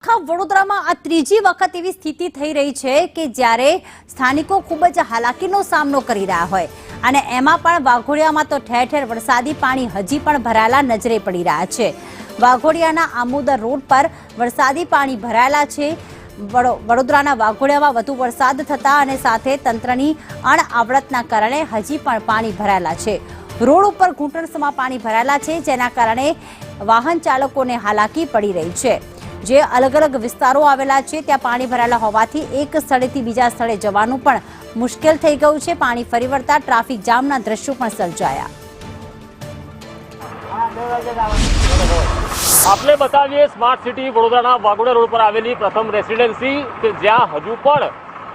આખા વડોદરામાં આ ત્રીજી વખત એવી સ્થિતિ થઈ રહી છે કે જ્યારે સ્થાનિકો ખૂબ જ હાલાકીનો સામનો કરી રહ્યા હોય અને એમાં પણ વાઘોડિયામાં તો ઠેર ઠેર વરસાદી પાણી હજી પણ ભરાયેલા નજરે પડી રહ્યા છે। વાઘોડિયાના આમોદર રોડ પર વરસાદી પાણી ભરાયેલા છે। વડોદરાના વાઘોડિયામાં વધુ વરસાદ થતા અને સાથે તંત્રની અણઆવડતના કારણે હજી પણ પાણી ભરાયેલા છે। રોડ ઉપર ઘૂંટણસમાં પાણી ભરાયેલા છે, જેના કારણે વાહન ચાલકોને હાલાકી પડી રહી છે। જે અલગ અલગ વિસ્તારો આવેલા છે ત્યાં પાણી ભરાયેલા હોવાથી એક સ્થળેથી બીજા સ્થળે જવાનું પણ મુશ્કેલ થઈ ગયું છે। પાણી ફરી વળતા ટ્રાફિક જામના દ્રશ્યો પણ સર્જાયા। आपने बताइए स्मार्ट सिटी वडोदराना वाघोडिया रोड पर आवेली प्रथम रेसिडेंसी के ज्यां हजू पण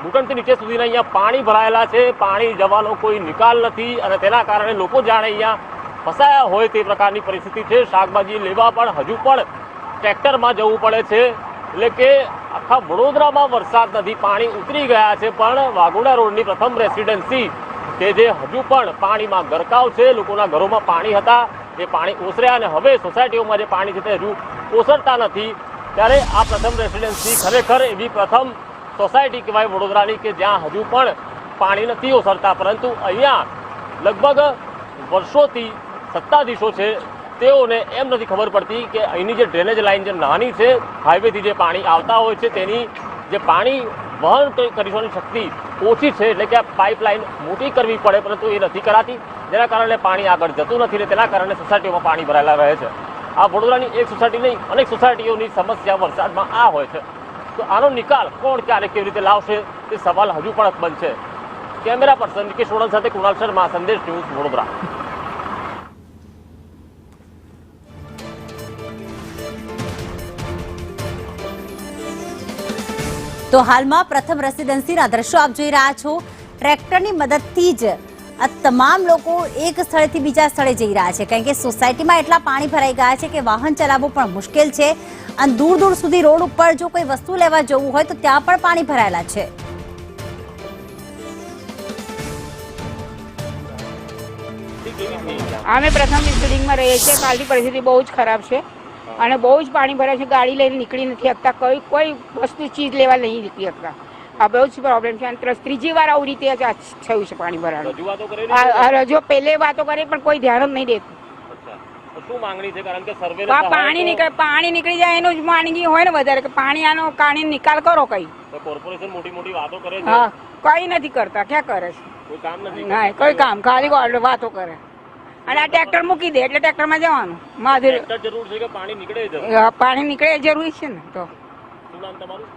घूंटणथी नीचे सुधीना अहींया पाणी भरायेला छे। पाणी जવાનો કોઈ નિકાલ નથી અને તેના કારણે લોકો જાણે અહીંયા ફસાયા હોય તે પ્રકારની પરિસ્થિતિ છે। શાકભાજી લેવા પણ હજુ પણ ટ્રેક્ટરમાં જવું પડે છે, એટલે કે આખા વડોદરામાં વરસાદ નથી, પાણી ઉતરી ગયા છે, પણ વાઘોડિયા રોડની પ્રથમ રેસિડેન્સી કે જે હજુ પણ પાણીમાં ગરકાવ છે। લોકોના ઘરોમાં પાણી હતા, એ પાણી ઓસર્યા અને હવે સોસાયટીઓમાં જે પાણી છે તે હજુ ઓસરતા નથી। ત્યારે આ પ્રથમ રેસિડેન્સી ખરેખર એવી પ્રથમ સોસાયટી કહેવાય વડોદરાની કે જ્યાં હજુ પણ પાણી નથી ઓસરતા, પરંતુ અહીંયા લગભગ વર્ષોથી સત્તાધીશો છે તેઓને એમ નથી ખબર પડતી કે અહીંની જે ડ્રેનેજ લાઇન જે નાની છે, હાઈવેથી જે પાણી આવતા હોય છે તેની જે પાણી વહન કરવાની શક્તિ ઓછી છે, એટલે કે આ પાઇપલાઇન મોટી કરવી પડે, પરંતુ એ નથી કરાતી, જેના કારણે પાણી આગળ જતું નથી ને તેના કારણે સોસાયટીઓમાં પાણી ભરાયેલા રહે છે। આ વડોદરાની એક સોસાયટી નહીં, અનેક સોસાયટીઓની સમસ્યા વરસાદમાં આ હોય છે। તો આનો નિકાલ કોણ ક્યારે કેવી રીતે લાવશે તે સવાલ હજુ પણ અકબંધ છે। કેમેરા પર્સન નિકેશ વડોલ સાથે કુણાલ શર્મા, સંદેશ ન્યૂઝ, વડોદરા। તો હાલમાં પ્રથમ રેસિડેન્સીના દ્રશ્યો આપ જોઈ રહ્યા છો। ટ્રેક્ટરની મદદથી જ આ તમામ લોકો એક સ્થળેથી બીજા સ્થળે જઈ રહ્યા છે, કારણ કે સોસાયટીમાં એટલા પાણી ભરાઈ ગયા છે કે વાહન ચલાવવું પણ મુશ્કેલ છે અને દૂર દૂર સુધી રોડ ઉપર જો કોઈ વસ્તુ લેવા જવું હોય તો ત્યાં પણ પાણી ભરાયેલા છે। અમે પ્રથમ બિલ્ડિંગમાં રહીએ છીએ। કાલની પરિસ્થિતિ બહુ જ ખરાબ છે અને બહુ જ પાણી ભરાય છે। ગાડી લઈને નીકળી નથી શકતા, કોઈ વસ્તુ ચીજ લેવા નહીં નીકળી શકતા। આ બહુ જ પ્રોબ્લેમ છે અને ત્રીજી વાર આવી રીતે થયું છે પાણી ભરાવાનું। રજૂ પહેલે વાતો કરી પણ કોઈ ધ્યાન જ નહીં દેતું। પાણી નીકળી જાય એનું જ માંગણી હોય ને વધારે, કે પાણી આનો પાણી નિકાલ કરો કઈ। કોર્પોરેશન મોટી વાતો કરે છે, હા કઈ નથી કરતા। ક્યાં કરે છે? કોઈ કામ નથી, ના કોઈ કામ, ખાલી વાતો કરે અને આ ટ્રેક્ટર મૂકી દે એટલે ટ્રેક્ટરમાં જવાનું। જરૂર છે કે પાણી નીકળે, પાણી નીકળે જરૂરી છે ને। તો શું નામ તમારું?